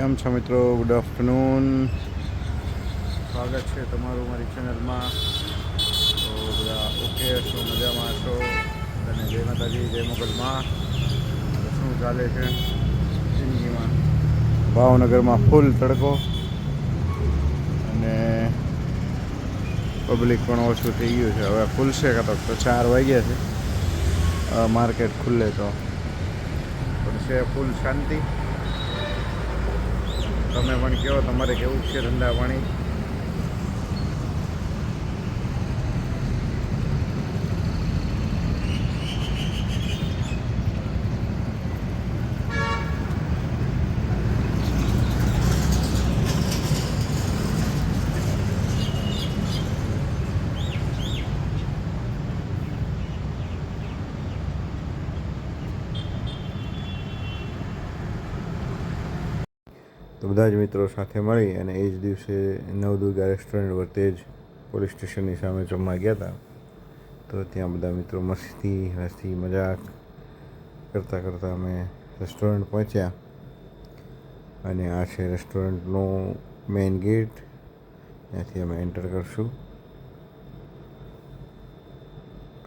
કેમ છો મિત્રો? Good afternoon. સ્વાગત છે તમારું મારી ચેનલમાં. તો બધા ઓકે છો, મજામાં છો? અને જય માતાજી, જય મોગલમાં. શું ચાલે છે જિંદગીમાં? ભાવનગરમાં ફૂલ તડકો અને પબ્લિક પણ ઓછું થઈ ગયું છે. હવે ખુલશે કાં તો 4 વાગ્યા છે. માર્કેટ ખુલ્લે તો પણ છે ફૂલ શાંતિ. તમે પણ કહો, તમારે કેવું છે ધંધા પાણી? તો બધા જ મિત્રો સાથે મળી અને એ જ દિવસે નવદુર્ગા રેસ્ટોરન્ટ વર્તેજ પોલીસ સ્ટેશનની સામે જમવા ગયા હતા. તો ત્યાં બધા મિત્રો મસ્તી હસી મજાક કરતાં કરતાં અમે રેસ્ટોરન્ટ પહોંચ્યા. અને આ છે રેસ્ટોરન્ટનો મેઇન ગેટ. ત્યાંથી અમે એન્ટર કરશું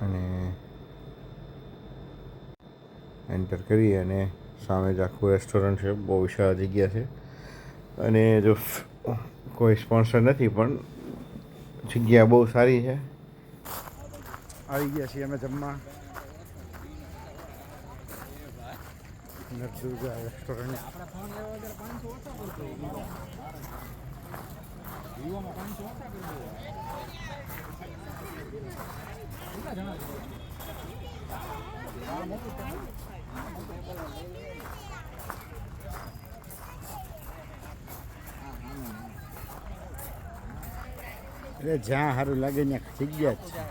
અને એન્ટર કરી અને સામે જ આખું રેસ્ટોરન્ટ છે. બહુ વિશાળ જગ્યા છે. અને જો કોઈ સ્પોન્સર નથી પણ જગ્યા બહુ સારી છે. આવી ગયા છીએ અમે જમવા નવદુર્ગા રેસ્ટોરન્ટ. એટલે જ્યાં સારું લાગે ત્યાં જગ્યા જ છે.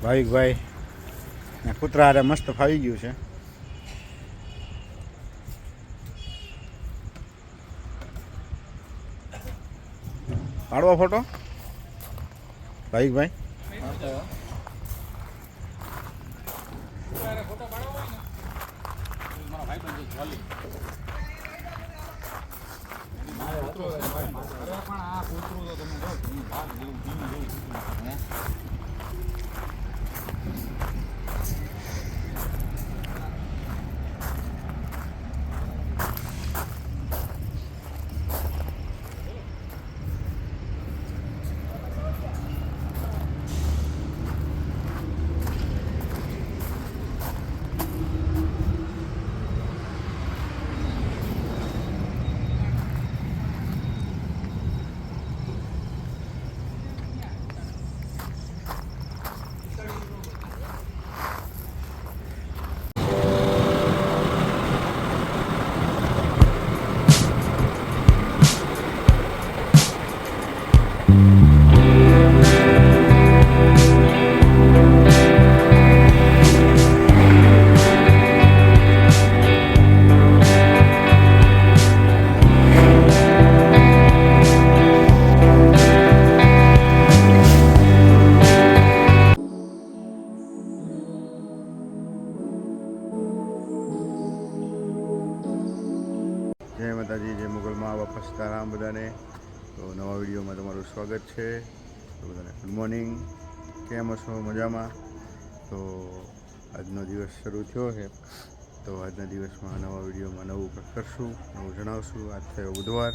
ભાવિકભાઈ કૂતરા હારે મસ્ત ફાવી ગયું છે. પાડવો ફોટો ભાવિકભાઈ? જય માતાજી, જય મોગલમાં. બાપા સીતારામ બધાને. તો નવા વિડીયોમાં તમારું સ્વાગત છે. તો બધાને ગુડ મોર્નિંગ. કેમ છો? મજામાં? તો આજનો દિવસ શરૂ થયો છે. તો આજના દિવસમાં નવા વિડીયોમાં નવું કંઈક કરશું, નવું જણાવશું. આજ થયો બુધવાર.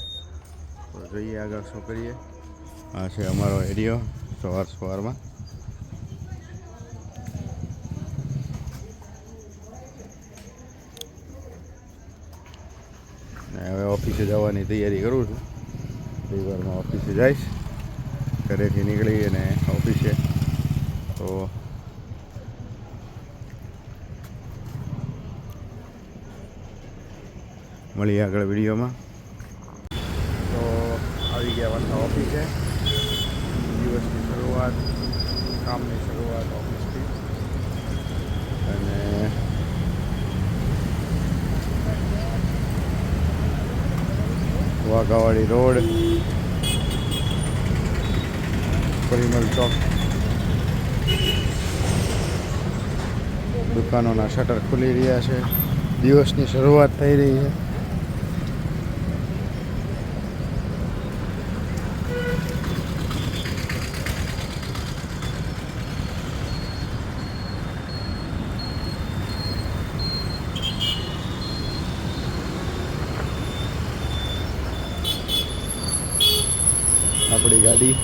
તો જોઈએ આગળ શું કરીએ. આ છે અમારો એરિયો સવારમાં. હવે ઓફિસે જવાની તૈયારી કરું છું. રવિવારમાં ઓફિસે જઈશ. ઘરેથી નીકળી અને ઓફિસે. તો મળીએ આગળ વિડીયોમાં. તો આવી ગયા પાછા ઓફિસે. દિવસની શરૂઆત, કામની શરૂઆત ઓફિસથી. અને વાઘાવાડી રોડ, પરિમલ ચોક, દુકાનોના શટર ખુલી રહ્યા છે. દિવસની શરૂઆત થઈ રહી છે. આપણી ગાડી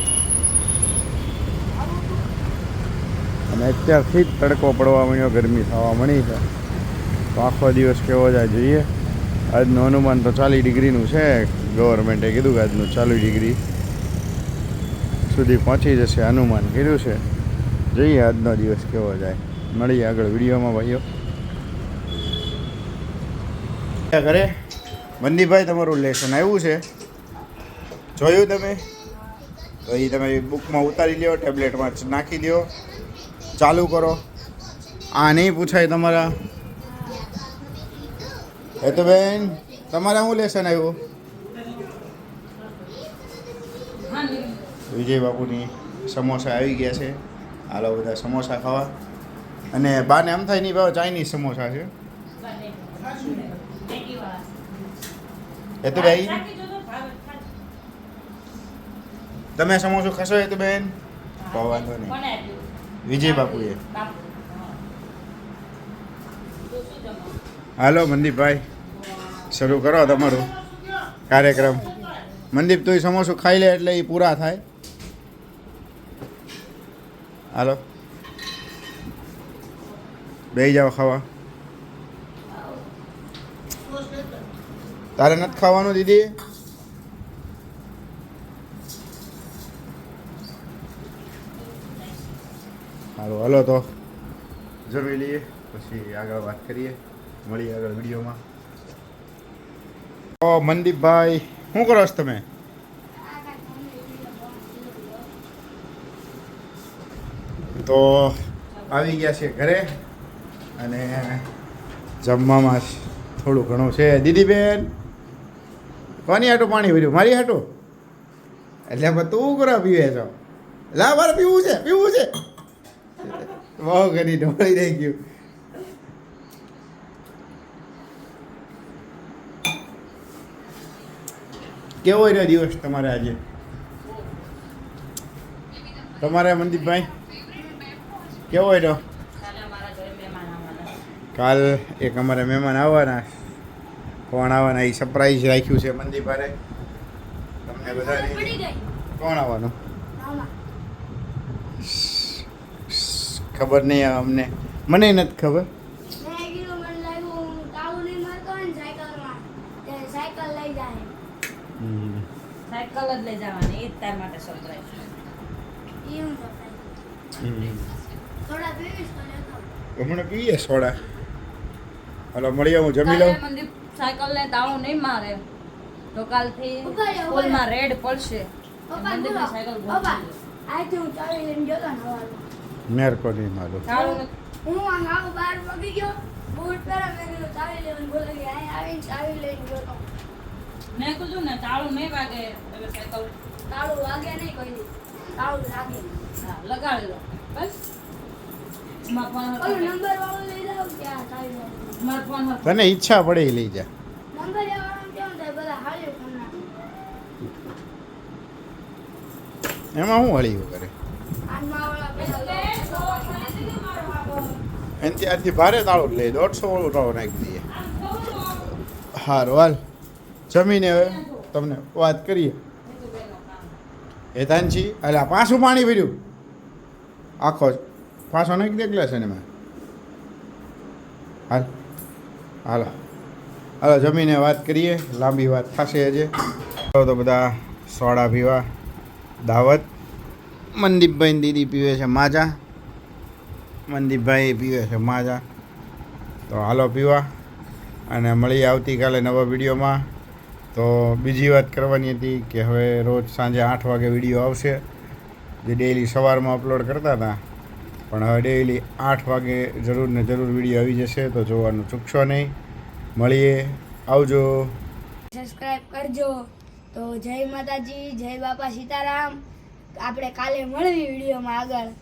અને અત્યારથી જ તડકો પડવા માંડ્યો, ગરમી થવા મળી છે. તો આખો દિવસ કેવો જાય જોઈએ. આજનું અનુમાન તો 40 ડિગ્રીનું છે. ગવર્મેન્ટે કીધું કે આજનું 40 ડિગ્રી સુધી પહોંચી જશે, અનુમાન કર્યું છે. જોઈએ આજનો દિવસ કેવો જાય. મળીએ આગળ વિડીયોમાં ભાઈઓ. ઘરે મંદીભાઈ તમારું લેસન આવ્યું છે, જોયું તમે? તો એ તમે બુકમાં ઉતારી લ્યો, ટેબ્લેટમાં નાખી દો, ચાલુ કરો. આ નહીં પૂછાય તમારા. એ તો બેન તમારા શું લેસન આવ્યું? વિજય બાપુની સમોસા આવી ગયા છે. હાલો બધા સમોસા ખાવા. અને બાને આમ થાય નહીં ભાવ, ચાઇનીઝ સમોસા છે. એ તો ભાઈ તમે સમોસો ખાશો? એ તો બેન તો વાંધો નહીં. વિજય બાપુએ. હાલો મનદીપભાઈ, શરૂ કરો તમારું કાર્યક્રમ. મનદીપ તું સમોસું ખાઈ લે એટલે એ પૂરા થાય. હાલો બેસી જાઓ ખાવા. તારે નથી ખાવાનું દીદી? હાલો હાલો તો જમી લઈએ, પછી આગળ વાત કરીએ. મળીએ આગળ વિડીયોમાં. ઓ મનદીપભાઈ શું કરો છો તમે? તો આવી ગયા છે ઘરે અને જમવામાં થોડું ઘણું છે. દીદીબેન કોની હાટું પાણી ભર્યું? મારી હાટું? એટલે તું કરો પીવે છો? લા મારે પીવું છે, પીવું છે. બહુ ઘણી ઢોળી રહી ગયું. કેવો રહ્યો દિવસ તમારે આજે? તમારે મનદીપભાઈ કેવો રહ્યો? કાલ એક અમારે મહેમાન આવવાના. કોણ આવવાના એ સરપ્રાઈઝ રાખ્યું છે મનદીપભાઈ તમને બધાને. કોણ આવવાનું ખબર નહીં અમને, મને નથી ખબર. સાયકલ જ લઈ જવાની, એ તાર માટે સરપ્રાઈઝ. હમણાં પીએ સોડા. હાલો મળીએ, હું જમી લઉં. સાયકલ ને તાળું નહીં મારે તો કાલથી સ્કૂલમાં રેડ પડશે. મંદિરની સાયકલ મેર કો નહીં માલુમ. હું આવ બાર પગી ગયો, બૂટ પહેરા મેં ચાવી લેવાનું બોલે કે અહીં આવીને ચાવી લઈને ગયો. મેં કીધું ને તાળું નહીં વાગે એટલે સાયકલ તાળું વાગે નહીં કોઈ દી, તાળું લાગે. હા લગાડી લો બસ. સ્માર્ટફોન નંબર વાળો લઈ જાવ કે આ ચાવી લો. સ્માર્ટફોન તને ઈચ્છા પડે એ લઈ જા. નંબર વાળો કેમ થાય બધા હાલ્યો ફોન ના. એમાં શું હળીયું કરે? આનમાં વાળા પેલા એનાથી આજથી ભારે તાળું લઈ 150 વાળું તાળું નાખી દઈએ. સારું હાલ જમીને હવે તમને વાત કરીએ. એ તાનજી અરે પાછું પાણી ભર્યું આખો પાછો નાખી દે ગ્લાસ એમાં. હાલ હાલો હાલો જમીને વાત કરીએ. લાંબી વાત થશે હજે. તો બધા સોડા પીવા દાવત. મનદીપભાઈ દીદી પીવે છે માજા. મનદીપભાઈ પીવે છે માજા. તો હાલો પીવા. અને મળીએ આવતીકાલે નવા વિડીયોમાં. તો બીજી વાત કરવાની હતી કે હવે રોજ સાંજે 8 વાગે વિડીયો આવશે, જે ડેઈલી સવારમાં અપલોડ કરતા હતા, પણ હવે ડેઈલી 8 વાગે જરૂર ને જરૂર વિડીયો આવી જશે, તો જોવાનું ચૂકશો નહીં. મળીએ, આવજો. સબસ્ક્રાઇબ કરજો. તો જય માતાજી, જય બાપા સીતારામ. આપણે કાલે મળવી વિડીયોમાં આગળ.